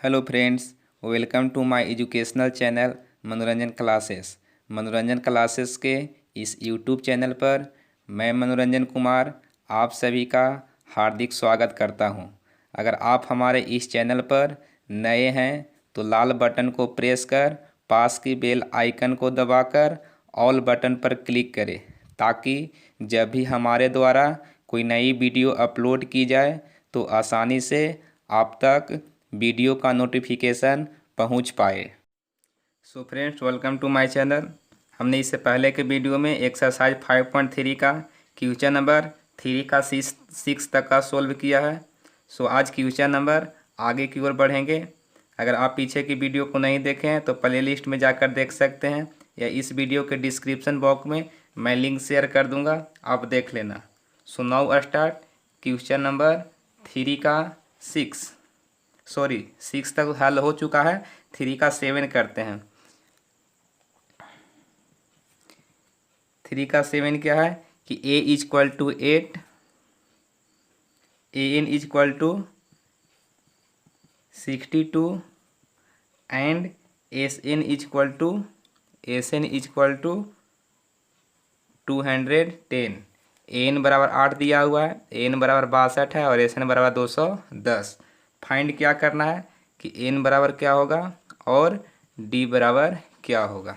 Hello friends, welcome to my educational channel Manoranjan classes. Manoranjan classes के इस YouTube channel पर मैं मनोरंजन कुमार आप सभी का हार्दिक स्वागत करता हूं। अगर आप हमारे इस चैनल पर नए हैं तो लाल बटन को प्रेस कर पास की बेल आइकन को दबाकर ऑल बटन पर क्लिक करें, ताकि जब भी हमारे द्वारा कोई नई वीडियो अपलोड की जाए तो आसानी से आप तक वीडियो का नोटिफिकेशन पहुंच पाए। So friends, welcome to my channel. हमने इससे पहले के वीडियो में एक्सरसाइज 5.3 का क्वेश्चन नंबर 3 का 6 तक का सोल्व किया है। सो आज क्वेश्चन नंबर आगे की ओर बढ़ेंगे। अगर आप पीछे की वीडियो को नहीं देखे हैं तो प्लेलिस्ट में जाकर देख सकते हैं, या इस वीडियो के डिस्क्रिप्शन बॉक्स में मैं लिंक शेयर कर दूंगा, आप देख लेना। So now start question number 3 का 6 तक हल हो चुका है। 3 का 7 करते हैं। 3 का 7 क्या है कि a equal to 8, an equal to 62 and sn equal to 210। an बराबर 8 दिया हुआ है, an बराबर 62 है और sn बराबर 210। फाइंड क्या करना है कि n बराबर क्या होगा और d बराबर क्या होगा।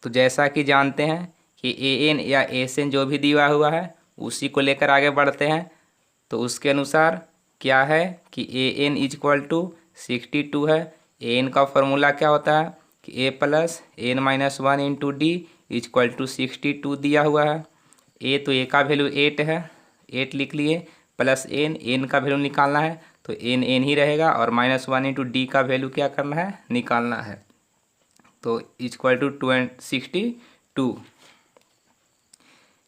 तो जैसा कि जानते हैं कि an या sn जो भी दिया हुआ है उसी को लेकर आगे बढ़ते हैं। तो उसके अनुसार क्या है कि an इक्वल टू 62 है। an का फॉर्मूला क्या होता है कि a plus n minus 1 into d equal to 62 दिया हुआ है। a तो a का वैल्यू 8 है, 8 लिख लिए, प्लस n का वैल्यू निकालना है तो n ही रहेगा, और माइनस 1 इंटू डी का वैल्यू क्या करना है, निकालना है। तो इक्वल टू 62।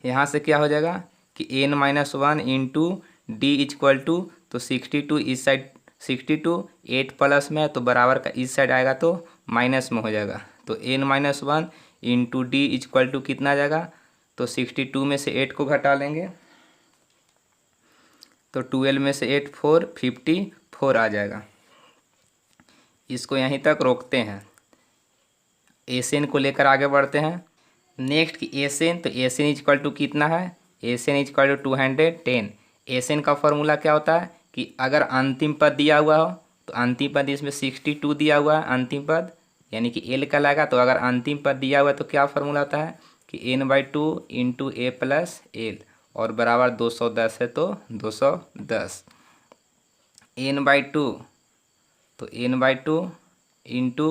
यहाँ से क्या हो जाएगा कि n minus 1 into d equal to, तो 62 इस साइड 62, 8 प्लस में है तो बराबर का इस साइड आएगा तो माइनस में हो जाएगा। तो n minus 1 into d equal to कितना आ जाएगा, तो 62 में से 8 को घटा लेंगे तो 12 में से 8 4 54 आ जाएगा। इसको यहीं तक रोकते हैं। एसएन को लेकर आगे बढ़ते हैं। नेक्स्ट की एसएन, तो एसएन इक्वल टू कितना है, एसएन इक्वल टू 210। एसएन का फॉर्मूला क्या होता है कि अगर अंतिम पद दिया हुआ हो तो अंतिम पद, इसमें 62 दिया हुआ है अंतिम पद, यानी कि एल का लगा, तो अगर अंतिम पद दिया हुआ है तो क्या फॉर्मूला होता है कि n/2 इंटू ए प्लस एल, और बराबर 210 है तो 210। n/2, तो n/2 इंटू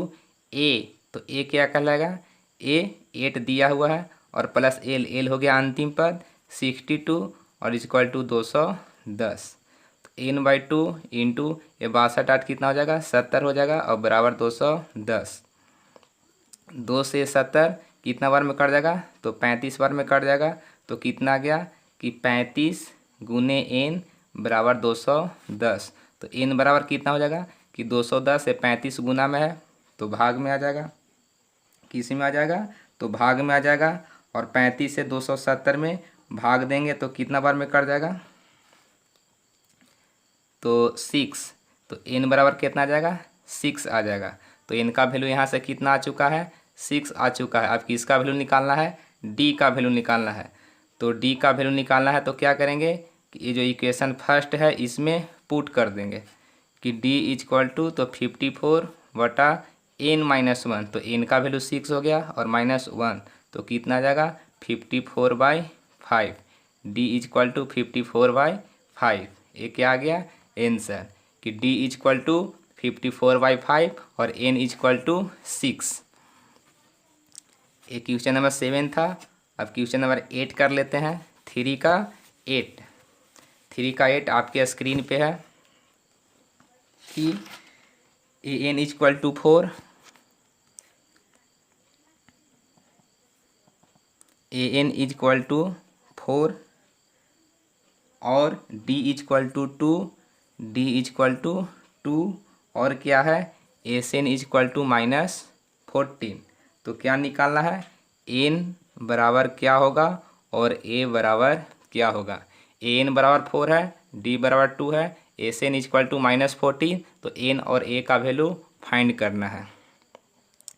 ए, तो ए क्या कहलाएगा, ए 8 दिया हुआ है, और प्लस एल हो गया अंतिम पद 62 और इक्वल टू 210। तो n/2 इंटू ये 62 8 कितना हो जाएगा, 70 हो जाएगा, और बराबर 210। 2 से 70 कितना बार में कट जाएगा, तो 35 बार में कट जाएगा। तो कितना आ गया कि 35 गुने n बराबर 210। तो n बराबर कितना हो जाएगा कि 210 से 35 गुना में है तो भाग में आ जाएगा। किस में आ जाएगा, तो भाग में आ जाएगा, और 35 से 270 में भाग देंगे तो कितना बार में कट जाएगा, तो 6। तो n बराबर कितना आ जाएगा, 6 आ जाएगा। तो n का वैल्यू यहाँ से कितना आ चुका है, 6 आ चुका है। अब किसका वैल्यू निकालना है, d का वैल्यू निकालना है। तो d का वैल्यू निकालना है तो क्या करेंगे कि ये जो इक्वेशन फर्स्ट है इसमें पुट कर देंगे कि d इक्वल टू, तो 54 बटा n-1, तो n का वैल्यू 6 हो गया और -1, तो कितना आ जाएगा 54/5। d equal to 54/5। ये क्या आ गया आंसर कि d इक्वल टू 54/5 और n इक्वल टू 6। ये क्वेश्चन नंबर 7 था। अब क्वेश्चन नंबर 8 कर लेते हैं। 3 का 8। 3 का 8 आपके स्क्रीन पे है कि an equal to 4, an equal to 4 और d equal to 2, d equal to 2, और क्या है sn इक्वल टू -14। तो क्या निकालना है, n बराबर क्या होगा और a बराबर क्या होगा। an बराबर 4 है, d बराबर 2 है, एस एन इक्वल टू -14, तो एन और ए का वैल्यू फाइंड करना है।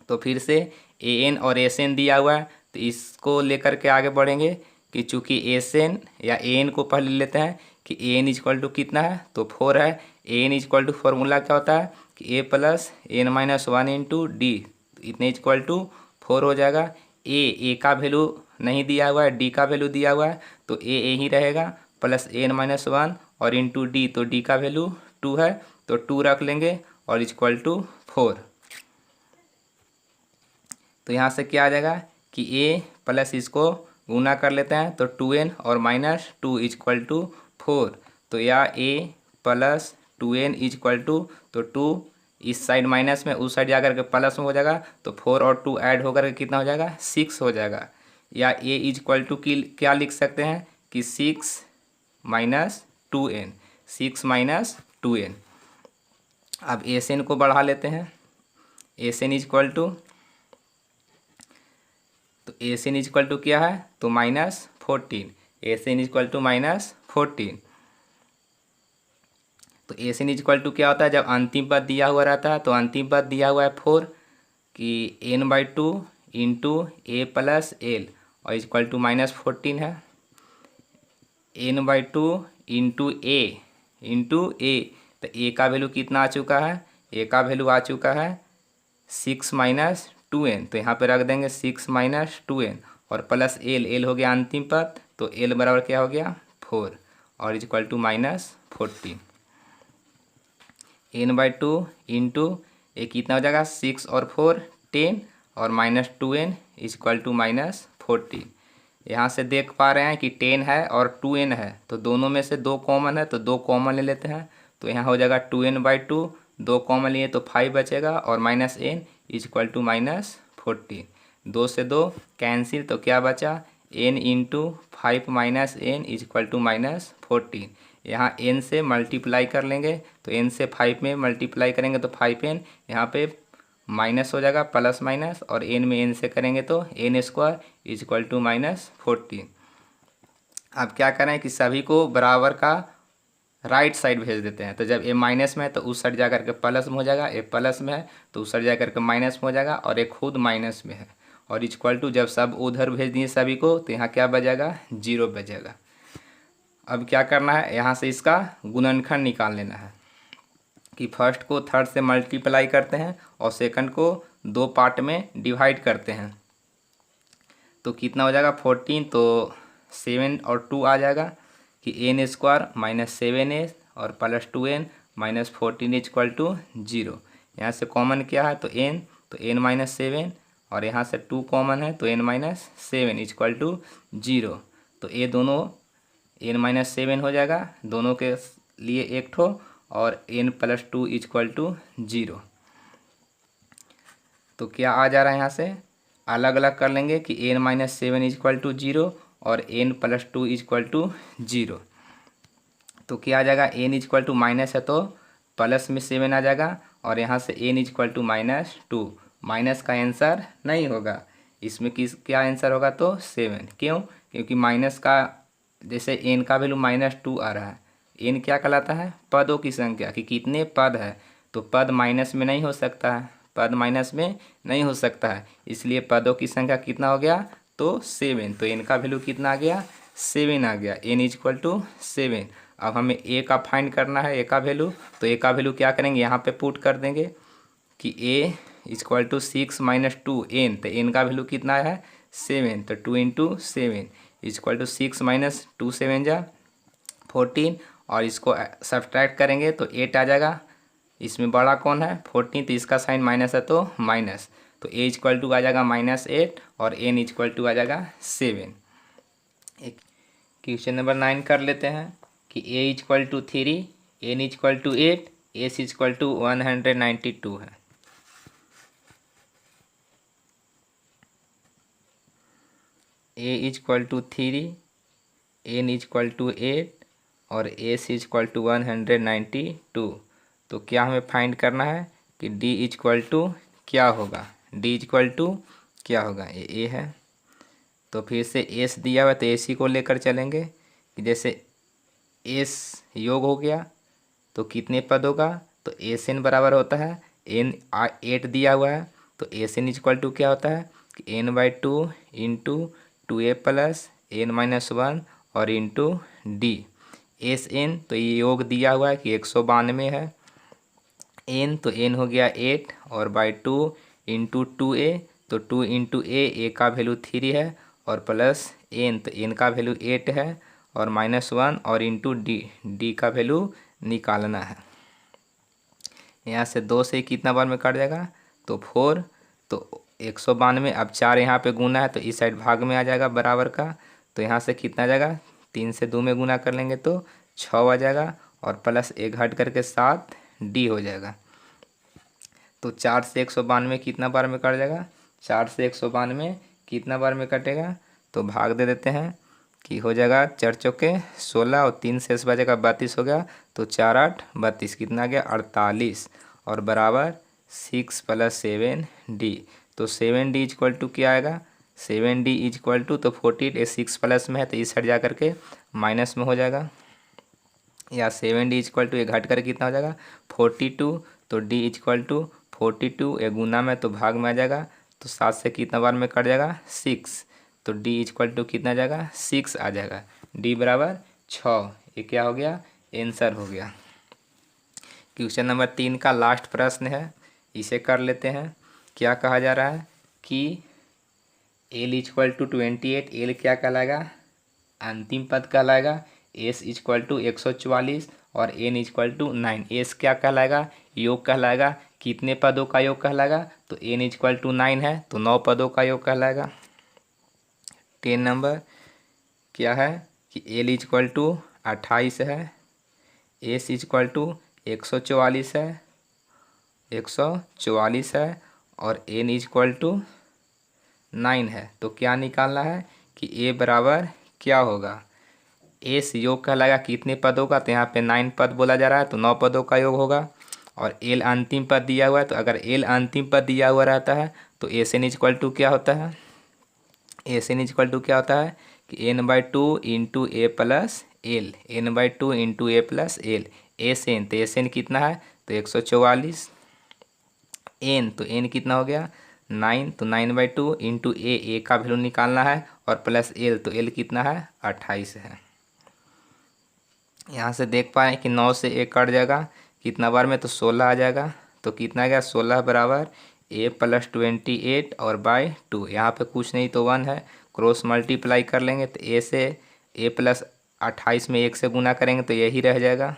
तो फिर से ए एन और एस एन दिया हुआ है, तो इसको लेकर के आगे बढ़ेंगे कि चूँकि एस एन या ए एन को पहले लेते हैं कि ए एन इक्वल टू कितना है, तो 4 है। A N equal to formula क्या होता है कि A plus N minus 1 into D, इतने इक्वल टू 4 हो जाएगा। ए का वैल्यू नहीं दिया हुआ है, डी का वैल्यू दिया हुआ है, तो ए ही रहेगा प्लस एन माइनस 1 और इंटू डी, तो डी का वैल्यू 2 है, तो 2 रख लेंगे और इक्वल टू 4। तो यहाँ से क्या आ जाएगा कि ए प्लस इसको गुना कर लेते हैं, तो 2n और माइनस 2 इक्वल टू 4। तो या ए प्लस 2n इक्वल टू, तो 2 इस साइड माइनस में, उस साइड जाकर के प्लस में हो जाएगा, तो 4 और 2 ऐड होकर के कितना हो जाएगा, 6 हो जाएगा। या ए इक्वल टू की क्या लिख सकते हैं कि 6 माइनस 2n, 6 माइनस 2n। अब एस एन को बढ़ा लेते हैं, एस एन इक्वल टू, तो एस एन इक्वल टू क्या है, तो -14, एस एन इक्वल टू -14। तो एस एन इक्वल टू क्या होता है, जब अंतिम पद दिया हुआ रहता है, तो अंतिम पद दिया हुआ है 4 कि n/2 इंटू ए प्लस एल और इक्वल टू -14 है। n/2 इंटू ए, तो ए का वैल्यू कितना आ चुका है, ए का वैल्यू आ चुका है 6 माइनस 2n, तो यहाँ पे रख देंगे 6 माइनस 2n और प्लस एल हो गया अंतिम पद, तो एल बराबर क्या हो गया 4 और इक्वल टू -14। n/2 इंटू ए कितना हो जाएगा 6 और 4 10 और -2n इक्वल टू -14। यहाँ से देख पा रहे हैं कि 10 है और 2n है, तो दोनों में से 2 कॉमन है, तो 2 कॉमन ले लेते हैं, तो यहाँ हो जाएगा 2n/2, 2 कॉमन लिए तो 5 बचेगा और -n इक्वल टू -14। 2 से 2 कैंसिल, तो क्या बचा n into 5 minus n equal to -14। यहाँ n से मल्टीप्लाई कर लेंगे, तो n से 5 में मल्टीप्लाई करेंगे तो 5n, यहाँ पे माइनस हो जाएगा प्लस माइनस, और n में n से करेंगे तो n² इक्वल टू -14। अब क्या करें कि सभी को बराबर का राइट साइड भेज देते हैं, तो जब ए माइनस में है तो उस साइड जा करके प्लस में हो जाएगा, ए प्लस में है तो उस साइड जा करके माइनस में हो जाएगा, और एक खुद माइनस में है, और इक्वल टू जब सब उधर भेज दिए सभी को, तो यहाँ क्या बचेगा 0 बचेगा। अब क्या करना है, यहाँ से इसका गुणनखंड निकाल लेना है कि फर्स्ट को थर्ड से मल्टीप्लाई करते हैं और सेकंड को 2 पार्ट में डिवाइड करते हैं, तो कितना हो जाएगा 14, तो 7 और 2 आ जाएगा कि n² माइनस 7n और plus 2n minus 14 equal to 0। यहाँ से कॉमन क्या है, तो n, तो n-7 और यहाँ से 2 कॉमन है, तो n-7 इक्वल टू 0। तो ये दोनों n-7 हो जाएगा, दोनों के लिए एक ठो, और n+2 इक्वल टू 0। तो क्या आ जा रहा है, यहाँ से अलग अलग कर लेंगे कि n-7 इक्वल टू 0 और n+2 इक्वल टू 0। तो क्या आ जाएगा, n इक्वल टू माइनस है तो प्लस में 7 आ जाएगा, और यहाँ से n इक्वल टू -2, माइनस का आंसर नहीं होगा इसमें, क्या आंसर होगा, तो 7। क्यों, क्योंकि माइनस का जैसे n का वैल्यू -2 आ रहा है, n क्या कहलाता है, पदों की संख्या कि कितने पद है, तो पद माइनस में नहीं हो सकता है, पद माइनस में नहीं हो सकता है, इसलिए पदों की संख्या कितना हो गया, तो 7। तो n का वैल्यू कितना आ गया, 7 आ गया, n इक्वल टू 7। अब हमें a का फाइंड करना है, a का वैल्यू, तो a का वैल्यू क्या करेंगे, यहाँ पे पुट कर देंगे कि a equal to 6 minus 2n, तो n का वैल्यू कितना है 7, तो 2 इंटू 7 इक्वल टू 6 माइनस 2 7 जा 14, और इसको सब्ट्रैक्ट करेंगे तो 8 आ जाएगा। इसमें बड़ा कौन है 14, तो इसका साइन माइनस है तो माइनस, तो a इक्वल टू आ जाएगा -8 और n इक्वल टू आ जाएगा 7। एक क्वेश्चन नंबर 9 कर लेते हैं कि a equal to 3, n equal to 8, s equal to 192 है। a equal to 3, n equal to 8 और s इक्वल टू 192। तो क्या हमें फाइंड करना है कि d इक्वल टू क्या होगा, d इक्वल टू क्या होगा, ये a है, तो फिर से s दिया हुआ तो ac को लेकर चलेंगे कि जैसे s योग हो गया तो कितने पद होगा, तो एस एन बराबर होता है एन 8 दिया हुआ है, तो एस एन इक्वल टू क्या होता है कि n/2 into 2a plus n-1 और इंटू डी। एस एन तो ये योग दिया हुआ है कि 192 है, एन तो एन हो गया 8 और बाई 2 इंटू 2a, तो 2 इंटू ए का वैल्यू 3 है और प्लस एन तो एन का वैल्यू 8 है और -1 और इंटू डी का वैल्यू निकालना है। यहाँ से 2 से कितना बार में कट जाएगा, तो 4, तो 192। अब 4 यहाँ पे गुना है तो इस साइड भाग में आ जाएगा बराबर का, तो यहाँ से कितना आ जाएगा, 3 से 2 में गुना कर लेंगे तो 6 आ जाएगा और प्लस 1 घट करके 7 डी हो जाएगा। तो 4 से 192 कितना बार में कट जाएगा, 4 से 192 कितना बार में कटेगा, तो भाग दे देते हैं कि हो जाएगा 4 चौके 16 और 3 शेष बचेगा 32 हो गया, तो 4 8 32 कितना आ गया 48 और बराबर 6 + 7 डी। तो 7 डी इक्वल टू क्या आएगा, 7 डी इक्वल टू तो 48 6 प्लस में है तो इस साइड जा करके माइनस में हो जाएगा, या 7 डी इक्वल टू ये घट कर कितना हो जाएगा 42, तो डी इक्वल टू 42 ये गुना में तो भाग में आ जाएगा, तो 7 से कितना बार में कट जाएगा 6, तो डी इक्वल टू कितना आ जाएगा 6 आ जाएगा, डी बराबर 6। ये क्या हो गया, आंसर हो गया। क्वेश्चन नंबर 3 का लास्ट प्रश्न है, इसे कर लेते हैं। क्या कहा जा रहा है कि एल इक्वल टू 28, एल क्या कहलाएगा, अंतिम पद कहलाएगा, एस इक्वल टू 144 और एन इक्वल टू 9। एस क्या कहलाएगा, योग कहलाएगा, कितने पदों का योग कहलाएगा, तो एन इक्वल टू 9 है तो 9 पदों का योग कहलाएगा। 10 नंबर क्या है कि एल इक्वल टू 28 है, एस इक्वल टू 144 है, 144 है और एन इक्वल टू 9 है, तो क्या निकालना है कि ए बराबर क्या होगा, एस योग कहलाएगा कितने पदों का, तो यहाँ पे 9 पद बोला जा रहा है तो 9 पदों का योग होगा, और एल अंतिम पद दिया हुआ है, तो अगर एल अंतिम पद दिया हुआ रहता है तो एस एन इक्वल टू क्या होता है, एस एन इक्वल टू क्या होता है कि n/2 इंटू ए प्लस एल, n/2 इंटू ए प्लस एल। एस एन तो एस एन कितना है, तो 144, एन तो एन कितना हो गया 9, तो 9/2 इंटू ए का वैल्यू निकालना है और प्लस एल, तो एल कितना है 28 है। यहाँ से देख पाए कि 9 से 1 कट जाएगा कितना बार में, तो 16 आ जाएगा, तो कितना आ गया 16 बराबर a + 28 और बाई 2, यहाँ पे कुछ नहीं तो 1 है, क्रॉस मल्टीप्लाई कर लेंगे तो a से a + 28 में 1 से गुना करेंगे तो यही रह जाएगा,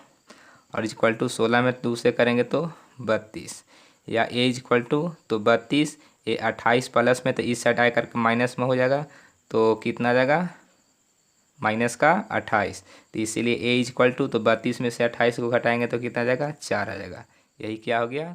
और इक्वल टू 16 में 2 से करेंगे तो 32, या a इक्वल टू तो 32, ये 28 प्लस में तो इस साइड आ करके माइनस में हो जाएगा, तो कितना आ जाएगा -28, तो इसीलिए a इक्वल टू तो 32 में से 28 को घटाएंगे तो कितना आ जाएगा 4 आ जाएगा। यही क्या हो गया